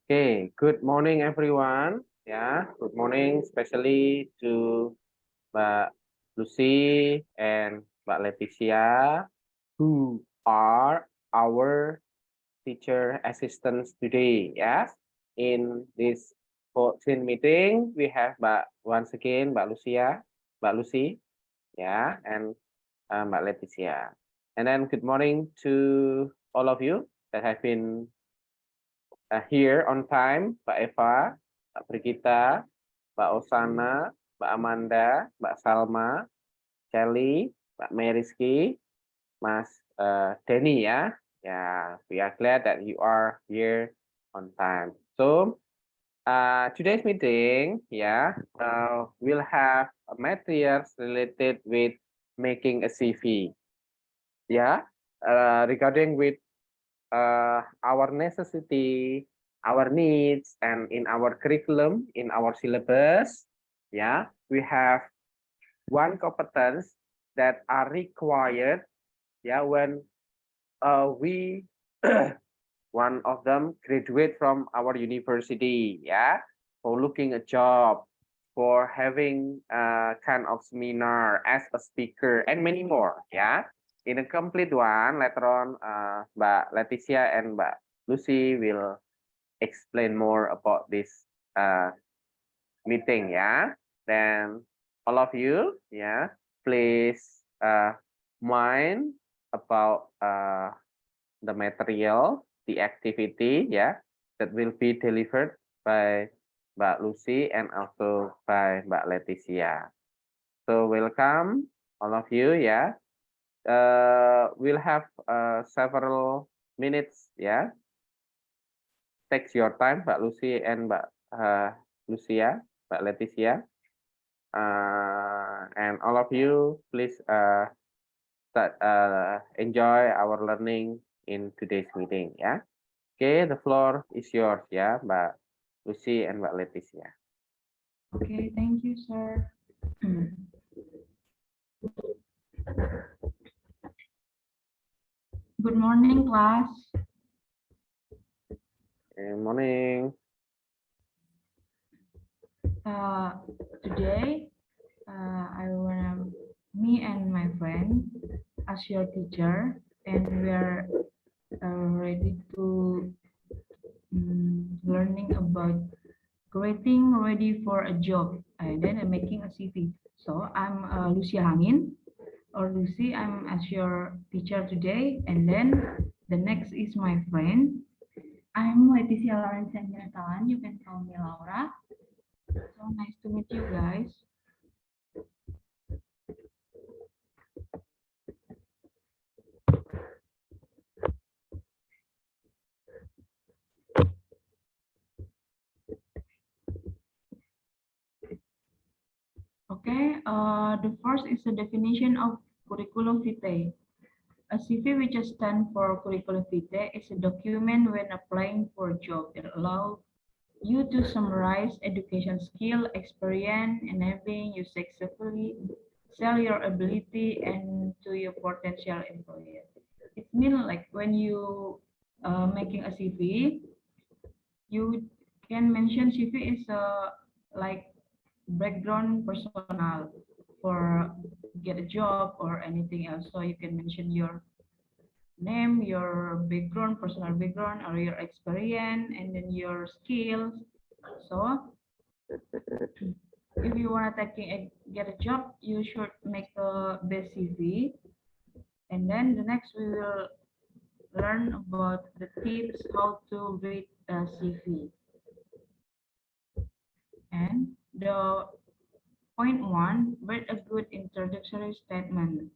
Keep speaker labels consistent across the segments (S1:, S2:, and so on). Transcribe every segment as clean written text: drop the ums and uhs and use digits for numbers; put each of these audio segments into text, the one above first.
S1: Okay, good morning everyone. Yeah, good morning especially to Mbak Lucy and Mbak Leticia who are our teacher assistants today. Yes, in this Zoom meeting we have once again Mbak Lucia, Mbak Lucy, yeah, and Mbak Leticia. And then good morning to all of you that have been here on time, Mbak Eva, Mbak Brigita, Mbak Osana, Mbak Amanda, Mbak Salma, Kelly, Mbak Meriski, Mas Denny ya. Yeah, we are glad that you are here on time. So today's meeting, we'll have materials related with making a CV. Yeah, regarding with our necessity, our needs, and in our curriculum, in our syllabus, we have one competence that are required, when we one of them graduate from our university, for looking a job, for having a kind of seminar as a speaker, and many more, In a complete one, later on, Mbak Leticia and Mbak Lucy will explain more about this meeting, Then all of you, please mind about the material, the activity, that will be delivered by Mbak Lucy and also by Mbak Leticia. So welcome all of you, we'll have several minutes, Take your time, Mbak Lucy and Mbak Lucia, Mbak Leticia. And all of you, please enjoy our learning in today's meeting, Okay, the floor is yours, Mbak Lucy and Mbak Leticia.
S2: Okay, thank you, sir. Good morning, class.
S1: Good morning.
S2: Today, me and my friend as your teacher, and we are ready to learning about creating ready for a job and then making a CV. So I'm Lucia Hangin, or Lucy. I'm as your teacher today, and then the next is my friend. I'm Leticia Lawrence Natalan. You can call me Laura. So nice to meet you guys. Okay, the first is the definition of curriculum vitae. A CV, which stands for curriculum vitae, is a document when applying for a job. It allows you to summarize education skill, experience, enabling you successfully sell your ability and to your potential employer. It means like when you making a CV, you can mention CV is like background personal for get a job or anything else. So you can mention your name, your background, personal background, or your experience, and then your skills. So if you want to get a job, you should make a best CV. And then the next we will learn about the tips how to read a CV. And the point one, write a good introductory statement.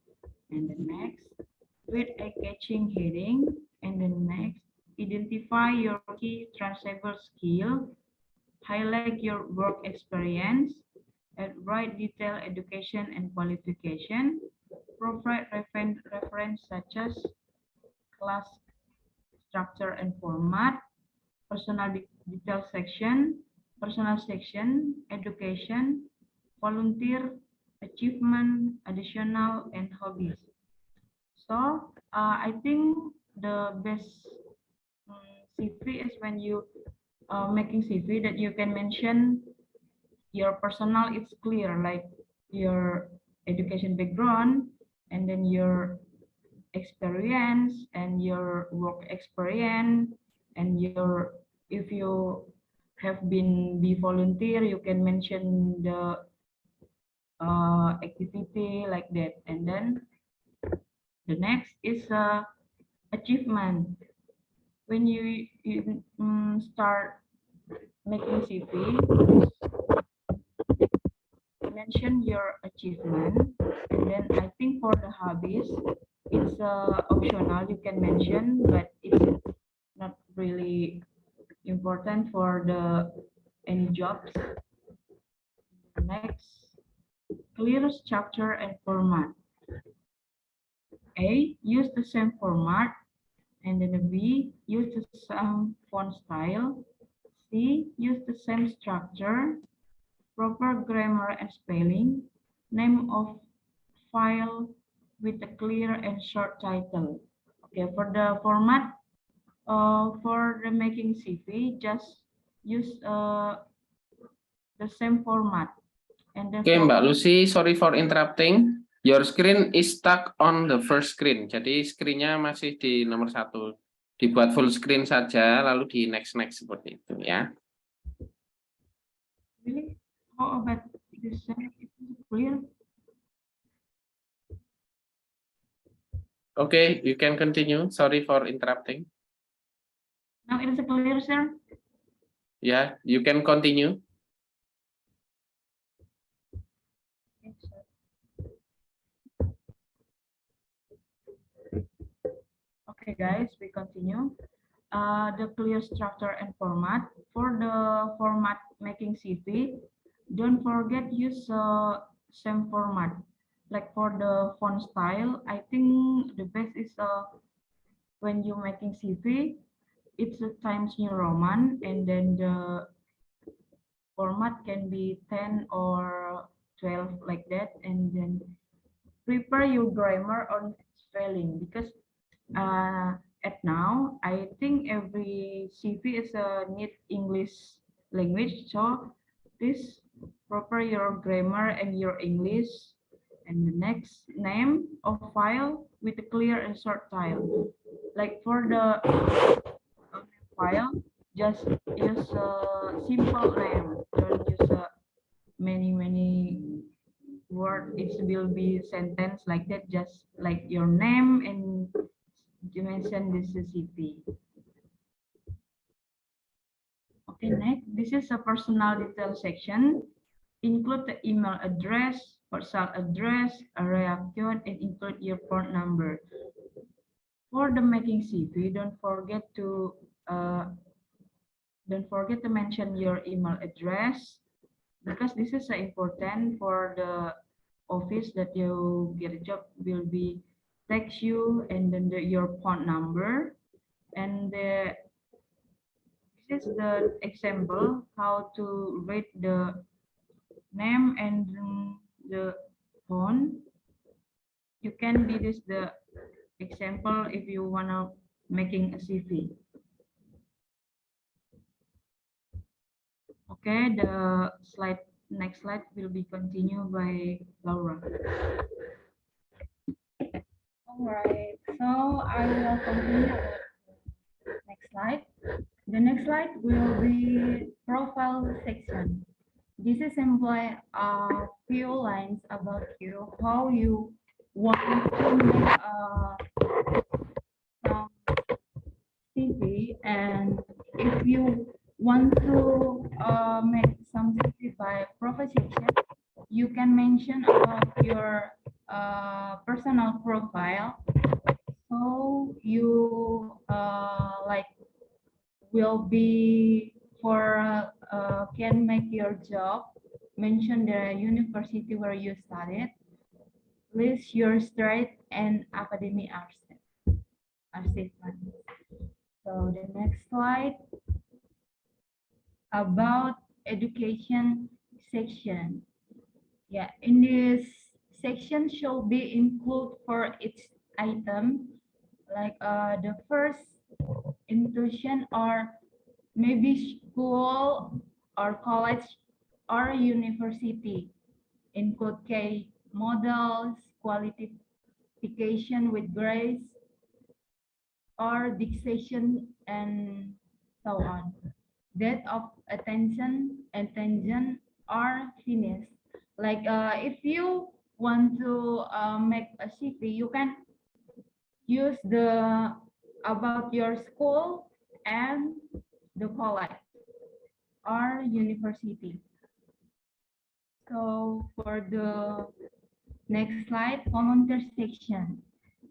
S2: And the next, read a catching heading. And the next, identify your key transferable skill, highlight your work experience, and write detailed education and qualification, provide reference such as class structure and format, personal detail section, personal section, education, volunteer, achievement, additional, and hobbies. So I think the best CV is when you making CV that you can mention your personal is clear, like your education background, and then your experience and your work experience, and your, if you have been be volunteer, you can mention the activity like that. And then the next is achievement. When you start making CV, mention your achievement. And then I think for the hobbies, it's optional, you can mention, but it's not really important for the any jobs. Next, clear structure and format. A, use the same format. And then B, use the same font style. C, use the same structure, proper grammar and spelling, name of file with a clear and short title. Okay, for the format, for the making CV, just use the same format. And then
S1: Oke, Mbak
S2: for
S1: Lucy, sorry for interrupting. Your screen is stuck on the first screen. Jadi screen-nya masih di nomor 1. Dibuat full screen saja, lalu di next seperti itu ya.
S2: really, how about this? Is clear?
S1: Okay, you can continue. Sorry for interrupting.
S2: Now it is clear, sir.
S1: Yeah, you can continue.
S2: Okay, guys, we continue. The clear structure and format. For the format making CV, don't forget use same format. Like for the font style, I think the best is when you making CV, it's a Times New Roman, and then the format can be 10 or 12 like that, and then prepare your grammar on spelling, because at now I think every CV is a need English language, so please prepare your grammar and your English. And the next, name of file with a clear and short title. Like for the file, just use a simple name, don't use many word. It will be sentence like that, just like your name and you mention this is CV. Okay, next, this is a personal detail section. Include the email address, postal address, area code, and include your phone number. For the making CV, don't forget to mention your email address, because this is important for the office that you get a job will be text you, and then your phone number. And this is the example how to read the name and the phone. You can be this the example if you wanna making a CV. Okay, the next slide will be continued by Laura.
S3: All right, so I will continue. Next slide. The next slide will be profile section. This is simply a few lines about you, how you want to make some CV, and if you want to make some CV by profile section, you can mention about your personal profile. So you like will be for can make your job, mention the university where you studied, list your straight and academic achievement. So the next slide about education section. Yeah, in this section should be include for each item, like the first introduction or maybe school or college or university, include K models, qualification with grades, or dictation, and so on. Date of attention are finished. Like if you want to make a CV, you can use the about your school and the college or university. So for the next slide, volunteer section.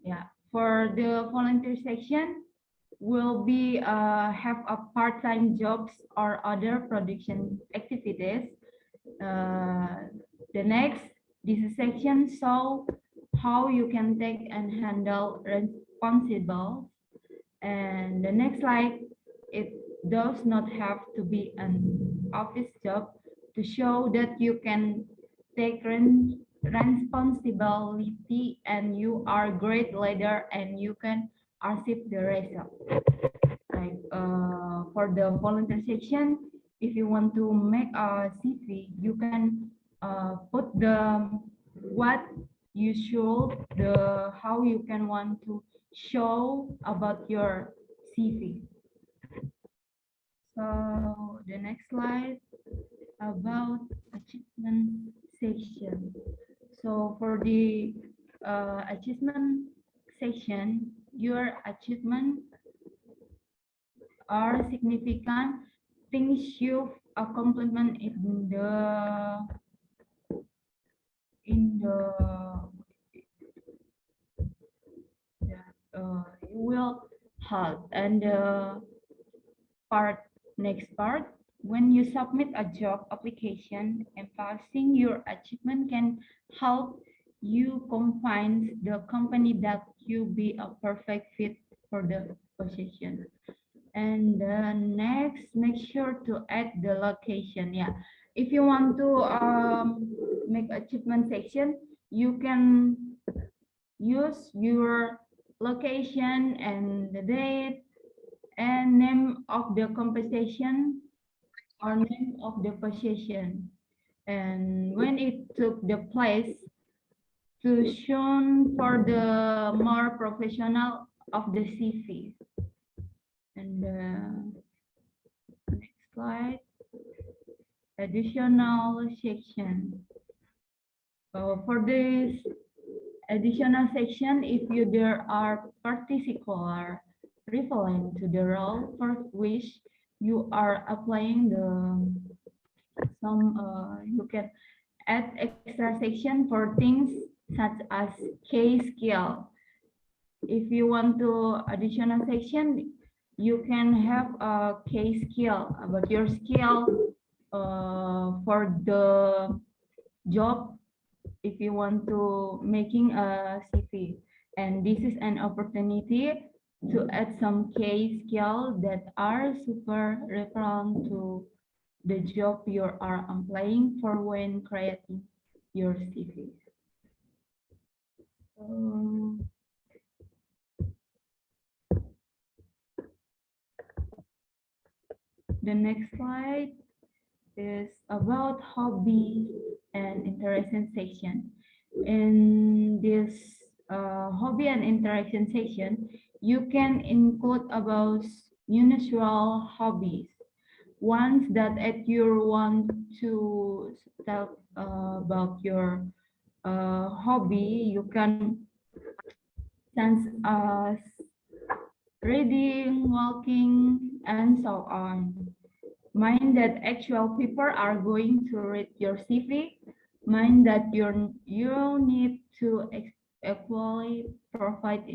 S3: Yeah, for the volunteer section, will be have a part-time jobs or other production activities. The next, this section show how you can take and handle responsible. And the next slide, it does not have to be an office job to show that you can take responsibility and you are great leader and you can achieve the result. Like for the volunteer section, if you want to make a CV, you can put the what you should, the how you can want to show about your CV. So the next slide about achievement section. So for the achievement section, your achievement are significant things you've accomplished in the you will help. And next part, when you submit a job application, emphasizing your achievement can help you convince the company that you be a perfect fit for the position. And next, make sure to add the location. Yeah, if you want to make achievement section, you can use your location and the date and name of the compensation or name of the position and when it took the place to shown for the more professional of the CV. And next slide, additional section. So for this additional section, if there are particular relevant to the role for which you are applying you can add extra section for things such as case skill. If you want to additional section, you can have a case skill about your skill for the job if you want to making a CV. And this is an opportunity to add some case skill that are super relevant to the job you are applying for when creating your CV. The next slide is about hobby and interaction section. In this hobby and interaction section, you can include about unusual hobbies, ones that you want to tell about your hobby. You can sense as reading, walking, and so on. Mind that actual people are going to read your CV. Mind that you need to equally provide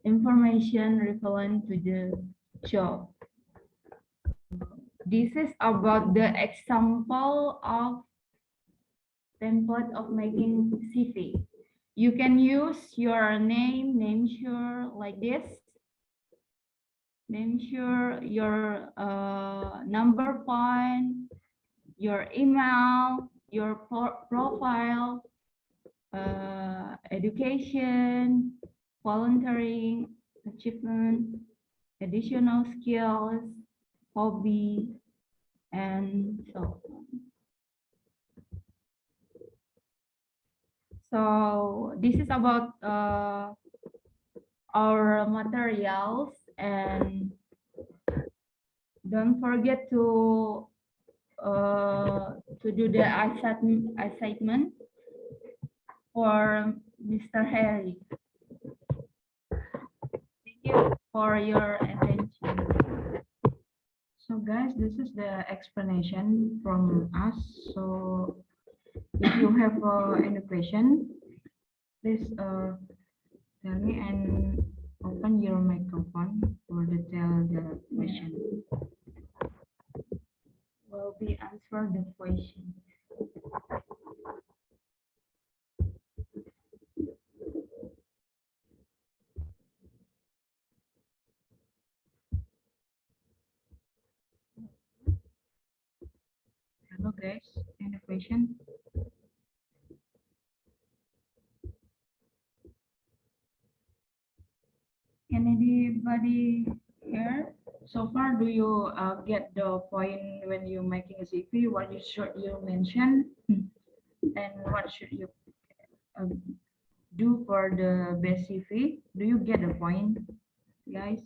S3: information relevant to the job. This is about the example of template of making CV. You can use your name sure like this. Name sure your number point, your email, your profile, education, volunteering, achievement, additional skills, hobby, and so on. So this is about our materials, and don't forget to do the assignment for Mr. Harry. Thank you for your attention.
S2: So guys, this is the explanation from us. So if you have any question, please tell me and open your microphone for to tell the question.
S3: Will be answer the question.
S2: Hello guys, any question?
S3: Can anybody hear?
S2: So far, do you get the point when you're making a CV? What you should you mention, and what should you do for the best CV? Do you get the point, guys?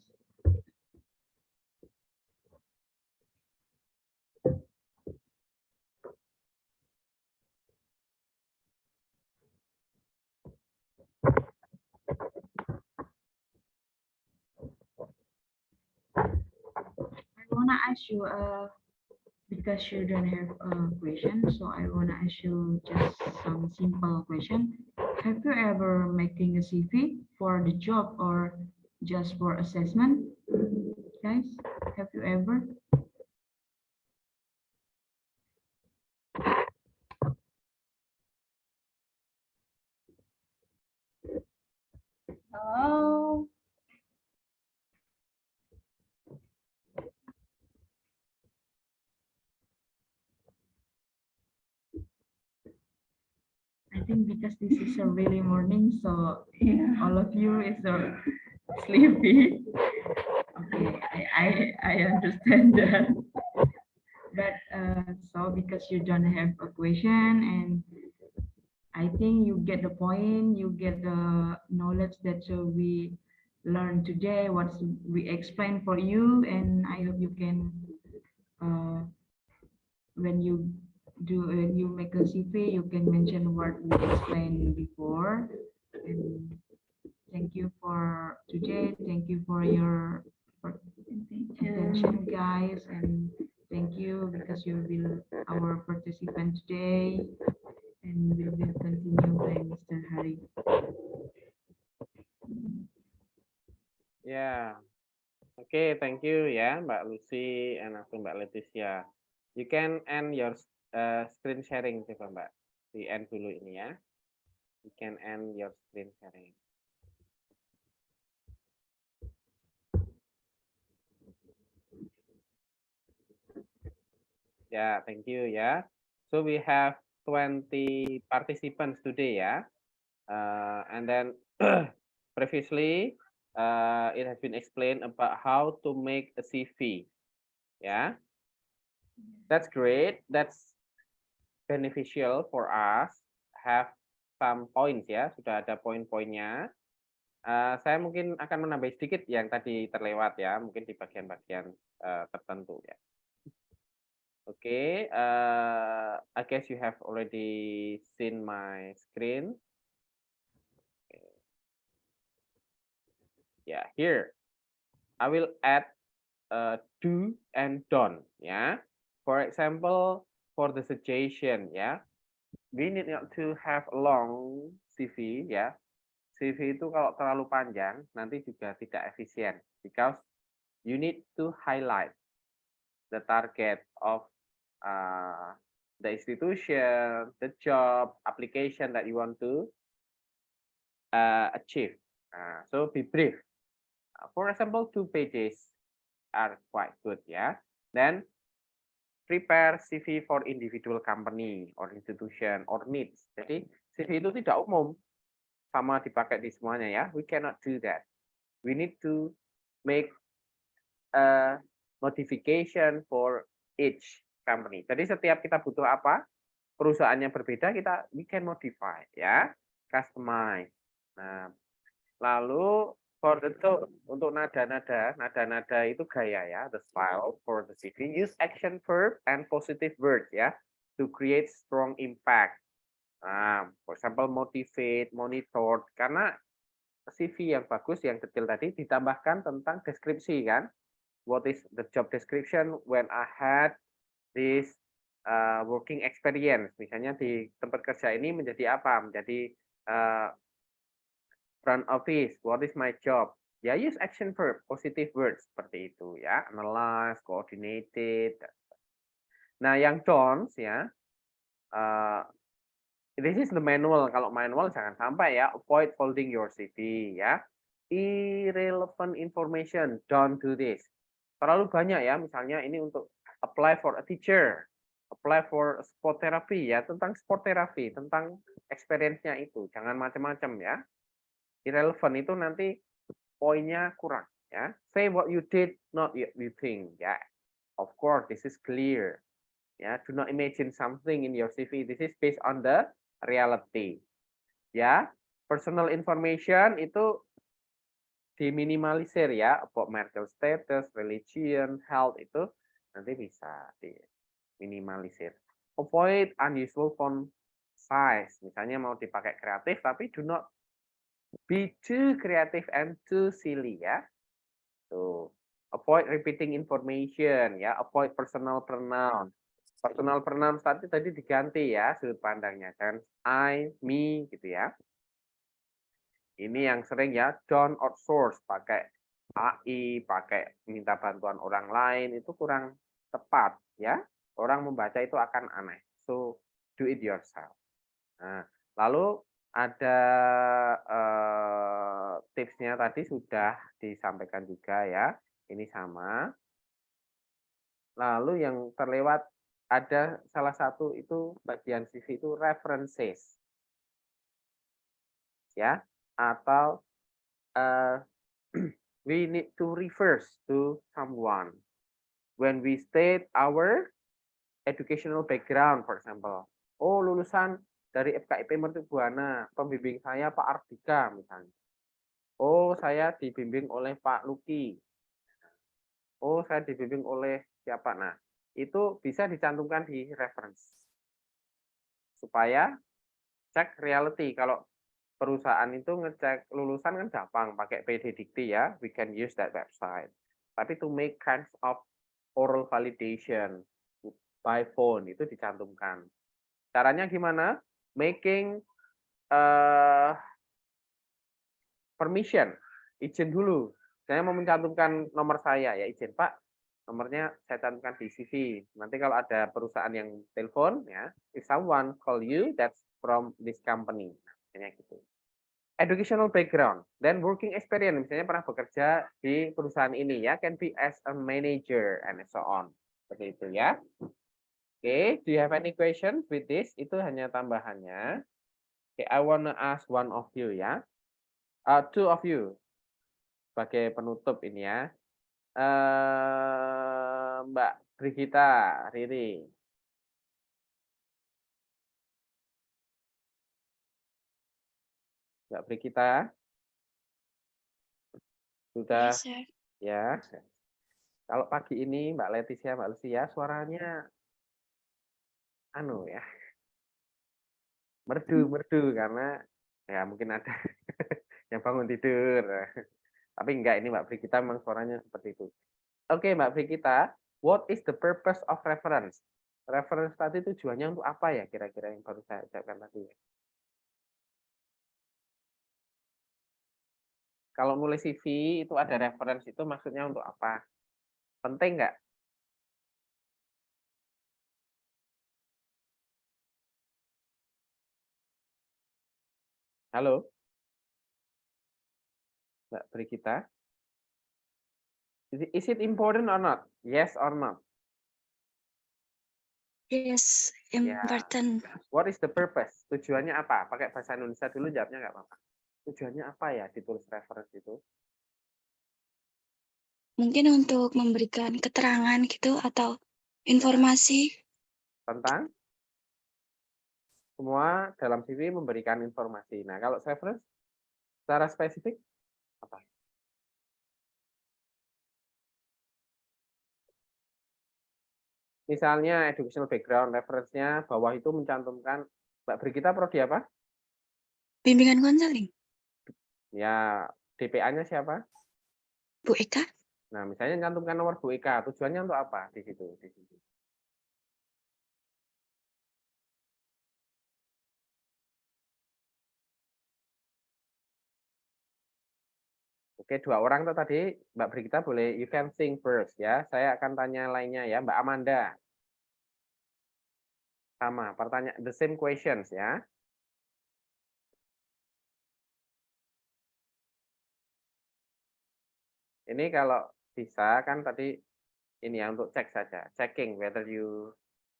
S2: I wanna ask you because you don't have a question, so I wanna ask you just some simple question. Have you ever making a CV for the job or just for assessment? Guys, have you ever?
S3: Oh,
S2: I think because this is a really morning, so
S3: yeah.
S2: all of you is sleepy. Okay, I understand that. But so because you don't have a question, and I think you get the point, you get the knowledge that we learned today, what we explained for you, and I hope you can when you you make a CV, you can mention what we explained before. And thank you for today. Thank you for your attention, guys, and thank you because you will our participant today, and we will continue by Mr. Hari.
S1: Yeah. Okay, thank you ya Mbak Lucy and aku Mbak Leticia. You can end your screen sharing coba Mbak. Di end dulu ini ya. You can end your screen sharing. Yeah, thank you ya. So we have 20 participants today ya. And then previously it has been explained about how to make a CV. Yeah, that's great. That's beneficial for us. Have some points ya. Sudah ada poin-poinnya. Saya mungkin akan menambah sedikit yang tadi terlewat ya. Mungkin di bagian-bagian tertentu ya. Okay, I guess you have already seen my screen. Okay. Yeah, here I will add do and don't. Yeah, for example, for the suggestion, yeah, we need not to have a long CV. Ya, CV itu kalau terlalu panjang nanti juga tidak efisien because you need to highlight the target of the institution, the job, application that you want to achieve. So be brief. For example, 2 pages are quite good ya. Then prepare CV for individual company or institution or needs. Jadi CV itu tidak umum sama dipakai di semuanya ya. We cannot do that. We need to make a modification for each company. Jadi setiap kita butuh apa, perusahaannya berbeda, we can modify, ya, customize. Nah, lalu for the tone, untuk nada itu gaya ya, the style for the CV, use action verb and positive word ya, to create strong impact. Nah, for example, motivate, monitor, karena CV yang bagus, yang detail tadi ditambahkan tentang deskripsi kan. What is the job description when I had this working experience. Misalnya di tempat kerja ini menjadi apa? Menjadi front office. What is my job? Ya, use action verb, positive words seperti itu ya. Analyze, coordinated. Nah, yang don'ts ya. This is the manual. Kalau manual jangan sampai ya. Avoid folding your CV ya. Irrelevant information. Don't do this. Terlalu banyak ya. Misalnya ini untuk apply for a teacher. Apply for sport therapy ya. Tentang sport therapy. Tentang experience-nya itu. Jangan macam-macam ya. Irrelevant itu nanti poinnya kurang ya. Say what you did, not what you think ya. Of course, this is clear. Ya, do not imagine something in your CV. This is based on the reality. Ya, personal information itu diminimalisir ya, about marital status, religion, health itu nanti bisa diminimalisir. Avoid unusual font size. Misalnya mau dipakai kreatif tapi do not be too creative and too silly ya. Tuh. Avoid repeating information ya, avoid personal pronoun. Personal pronoun tadi diganti ya sudut pandangnya, kan I, me gitu ya. Ini yang sering ya, don't outsource, pakai AI, pakai minta bantuan orang lain itu kurang tepat ya. Orang membaca itu akan aneh. So do it yourself. Nah, lalu ada tipsnya tadi sudah disampaikan juga ya. Ini sama. Lalu yang terlewat ada salah satu itu bagian CV itu references. Ya, atau we need to refer to someone when we state our educational background, for example. Oh, lulusan dari FKIP Mercubuana, pembimbing saya Pak Ardika misalnya. Oh, saya dibimbing oleh Pak Luki. Oh, saya dibimbing oleh siapa? Nah, itu bisa dicantumkan di reference. Supaya cek reality. Kalau perusahaan itu ngecek lulusan kan gampang, pakai PD Dikti ya, we can use that website. Tapi to make kinds of oral validation by phone itu dicantumkan. Caranya gimana? Making permission, izin dulu. Saya mau mencantumkan nomor saya, ya izin Pak, nomornya saya cantumkan di CV. Nanti kalau ada perusahaan yang telepon, ya, if someone call you, that's from this company. Misalnya gitu. Educational background, then working experience, misalnya pernah bekerja di perusahaan ini, ya, can be as a manager and so on. Seperti itu ya. Oke, do you have any question with this? Itu hanya tambahannya. Okay, I wanna ask one of you ya. Two of you sebagai penutup ini ya. Mbak Brigita, Riri. Mbak Brigita. Sudah ya. Kalau pagi ini Mbak Leticia, Mbak Lucia suaranya anu ya. Merdu karena ya mungkin ada yang bangun tidur. Tapi enggak, ini Mbak Brigita memang suaranya seperti itu. Oke, Mbak Brigita, what is the purpose of reference? Reference tadi tujuannya untuk apa ya kira-kira yang baru saya ucapkan tadi? Kalau nulis CV itu ada reference itu maksudnya untuk apa? Penting nggak? Halo? Mbak Brigita? Is it important or not? Yes or not?
S4: Yes, important.
S1: What is the purpose? Tujuannya apa? Pakai bahasa Indonesia dulu, jawabnya nggak apa-apa. Tujuannya apa ya ditulis reference itu?
S4: mungkin untuk memberikan keterangan gitu atau informasi.
S1: Tentang semua dalam CV memberikan informasi. Nah, kalau reference secara spesifik apa? Misalnya educational background, reference-nya bawah itu mencantumkan Mbak Brigita prodi apa?
S4: Bimbingan konseling,
S1: Ya, DPA-nya siapa?
S4: Bu Eka.
S1: Nah, misalnya mencantumkan nomor Bu Eka, tujuannya untuk apa di situ? Di situ. Oke, 2 orang tuh tadi, Mbak Brigita boleh you can think first ya. Saya akan tanya lainnya ya, Mbak Amanda. Sama, pertanyaan the same questions ya. Ini kalau bisa kan tadi ini ya untuk cek saja, checking whether you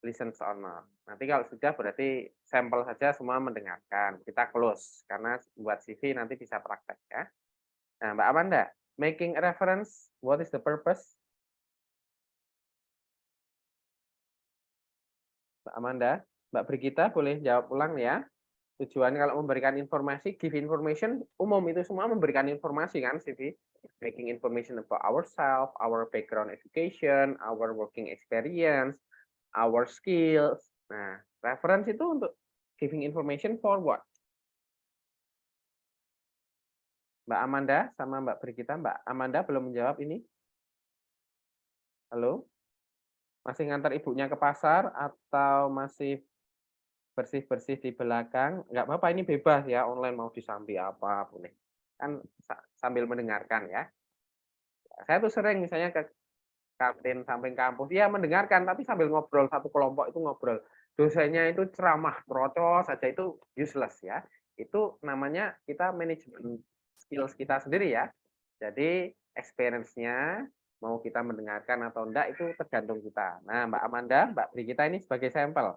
S1: listen or not. Nanti kalau sudah berarti sampel saja semua mendengarkan. Kita close karena buat CV nanti bisa praktek ya. Nah, Mbak Amanda, making a reference, what is the purpose? Mbak Amanda, Mbak Brigita boleh jawab ulang ya. Tujuan kalau memberikan informasi, give information, umum itu semua memberikan informasi kan CV. Making information about ourselves, our background education, our working experience, our skills. Nah, reference itu untuk giving information for what? Mbak Amanda sama Mbak Brigita. Mbak Amanda belum menjawab ini. Halo? Masih ngantar ibunya ke pasar atau masih bersih-bersih di belakang? Nggak apa-apa, ini bebas ya, online mau disambi apa boleh. Kan sambil mendengarkan ya. Saya tuh sering misalnya ke kantin samping kampus, ya mendengarkan tapi sambil ngobrol, satu kelompok itu ngobrol. Dosennya itu ceramah, procos saja itu useless ya. Itu namanya kita manajemen skills kita sendiri ya. Jadi experience-nya mau kita mendengarkan atau enggak itu tergantung kita. Nah, Mbak Amanda, Mbak Brigita ini sebagai sampel.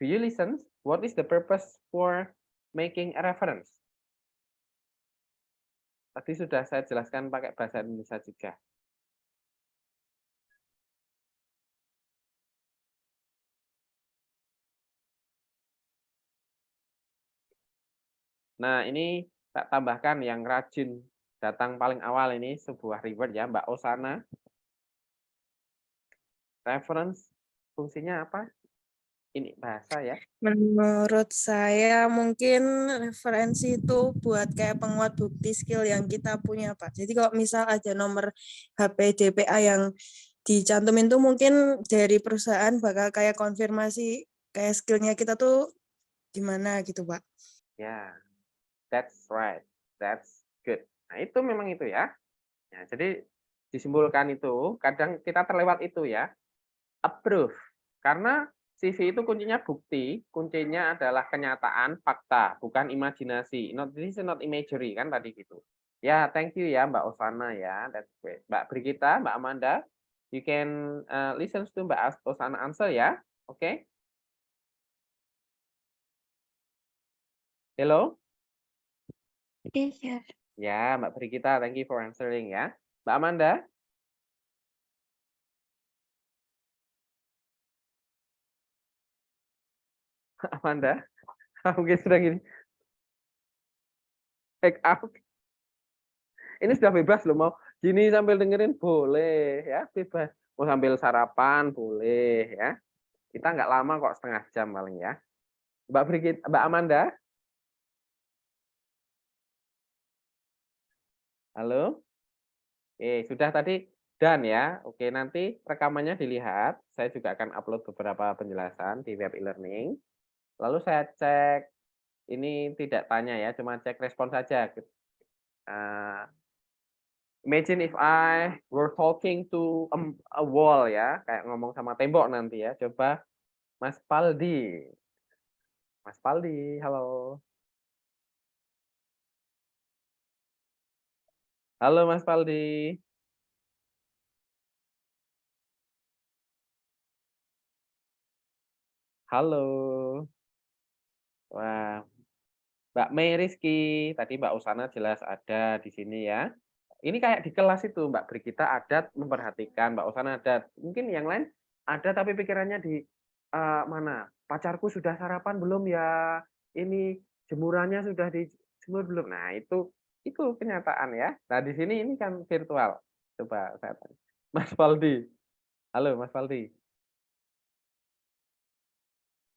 S1: Do you listen? What is the purpose for making a reference? Tadi sudah saya jelaskan pakai bahasa Indonesia juga. Nah, ini tak tambahkan yang rajin datang paling awal ini sebuah reward ya, Mbak Osana. Reference fungsinya apa? Ini bahasa ya.
S5: Menurut saya mungkin referensi itu buat kayak penguat bukti skill yang kita punya, Pak. Jadi kalau misal ada nomor HP DPA yang dicantumin tuh mungkin dari perusahaan bakal kayak konfirmasi kayak skillnya kita tuh gimana gitu, Pak.
S1: Ya, that's right. That's good. Nah, itu memang itu ya. Nah, jadi disimpulkan itu, kadang kita terlewat itu ya. Approve. Karena CV itu kuncinya bukti, kuncinya adalah kenyataan, fakta, bukan imajinasi. Not this is not imagery kan tadi gitu. Ya, thank you ya Mbak Osana ya. That's great. Mbak Brigita, Mbak Amanda, you can listen to Mbak Osana answer ya. Oke. Okay? Hello?
S4: Iya.
S1: Ya, Mbak Brigita, thank you for answering ya. Mbak Amanda? Amanda? Mungkin sedang gini. Take out. Ini sudah bebas loh, mau gini sambil dengerin boleh ya, bebas. Mau sambil sarapan boleh ya. Kita nggak lama kok, setengah jam paling ya. Mbak Brigit, Mbak Amanda? Halo? Sudah tadi dan ya. Oke, nanti rekamannya dilihat. Saya juga akan upload beberapa penjelasan di web e-learning. Lalu saya cek, ini tidak tanya ya, cuma cek respon saja. Imagine if I were talking to a wall ya, kayak ngomong sama tembok nanti ya. Coba Mas Paldi. Mas Paldi, halo. Halo Mas Paldi. Halo. Wah, Mbak Mei Rizky. Tadi Mbak Usana jelas ada di sini ya. Ini kayak di kelas itu, Mbak Brigita adat memperhatikan, Mbak Osana adat. Mungkin yang lain ada tapi pikirannya di mana? Pacarku sudah sarapan belum ya? Ini jemurannya sudah dijemur belum? Nah, itu kenyataan ya. Nah, di sini ini kan virtual. Coba saya tanya. Mas Faldi. Halo, Mas Faldi.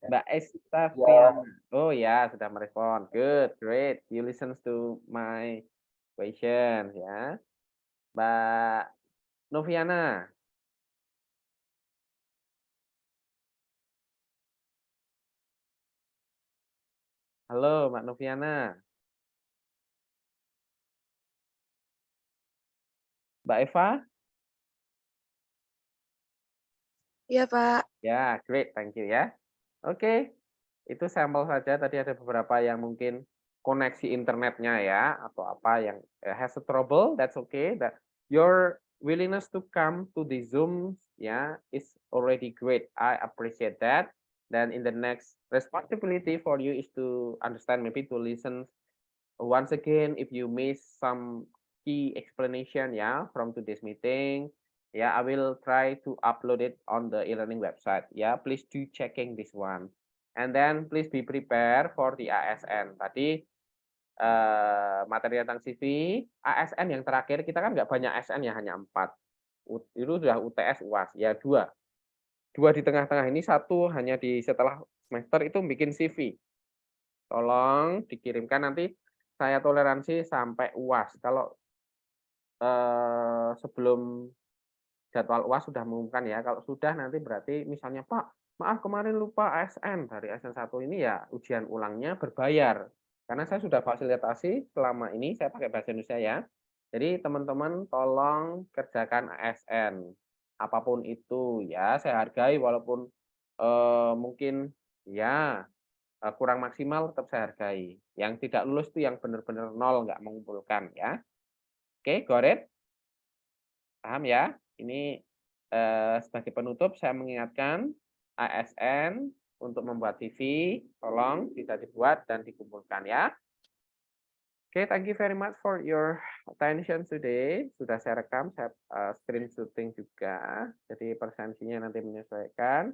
S1: Mbak Estafiana. Oh ya, sudah merespon. Good, great. You listen to my question ya. Mbak Noviana. Halo, Mbak Noviana. Mbak Eva?
S4: Iya, Pak.
S1: Ya, great, thank you ya. Oke, itu sampel saja. Tadi ada beberapa yang mungkin koneksi internetnya ya, atau apa yang has a trouble, that's okay. That your willingness to come to the Zoom ya is already great. I appreciate that. Then in the next responsibility for you is to understand, maybe to listen once again if you miss some key explanation ya from today's meeting. Yeah, I will try to upload it on the e-learning website. Yeah, please do checking this one. And then please be prepared for the ASN. Tadi materi tentang CV, ASN yang terakhir kita kan nggak banyak ASN ya, hanya 4. Itu sudah UTS, UAS. Ya 2. 2 di tengah-tengah ini, 1 hanya di setelah semester itu bikin CV. Tolong dikirimkan, nanti saya toleransi sampai UAS. Kalau sebelum jadwal UAS sudah mengumumkan ya. Kalau sudah nanti berarti misalnya, Pak, maaf kemarin lupa ASN. Dari ASN 1 ini ya ujian ulangnya berbayar. Karena saya sudah fasilitasi selama ini, saya pakai bahasa Indonesia ya. Jadi teman-teman tolong kerjakan ASN. Apapun itu ya, saya hargai walaupun mungkin ya kurang maksimal, tetap saya hargai. Yang tidak lulus itu yang benar-benar nol, nggak mengumpulkan ya. Oke, got it? Paham ya? Ini sebagai penutup saya mengingatkan ASN untuk membuat CV, tolong bisa dibuat dan dikumpulkan ya. Oke, thank you very much for your attention today. Sudah saya rekam, saya screenshotting juga. Jadi presensinya nanti menyesuaikan.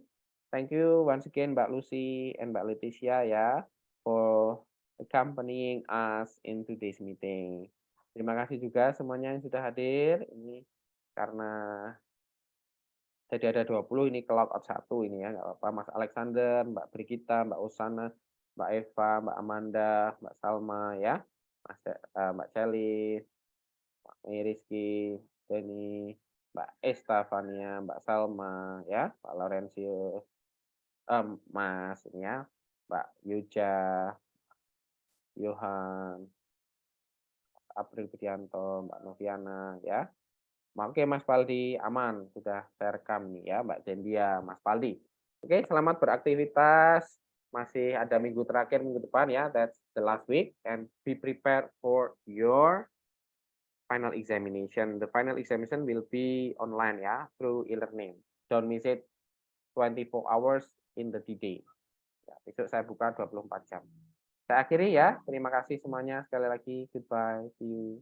S1: Thank you once again Mbak Lucy and Mbak Leticia ya for accompanying us in today's meeting. Terima kasih juga semuanya yang sudah hadir. Ini karena jadi ada 20 ini cloud out 1 ini ya, nggak apa-apa. Mas Alexander, Mbak Brigita, Mbak Osana, Mbak Eva, Mbak Amanda, Mbak Salma ya, Mbak Celis, Mbak Rizky, Denny, Mbak Estefania, Mbak Salma ya, Pak Laurensius, Mas ini ya, Mbak Yuja, Johan, April Budianto, Mbak Noviana ya. Oke Mas Paldi, aman, sudah saya rekam nih ya Mbak Zendia, Mas Paldi. Oke, selamat beraktivitas. Masih ada minggu terakhir, minggu depan ya, that's the last week. And be prepared for your final examination. The final examination will be online ya, through e-learning. Don't miss it 24 hours in the day. Ya, besok saya buka 24 jam. Saya akhiri ya, terima kasih semuanya sekali lagi, goodbye, see you.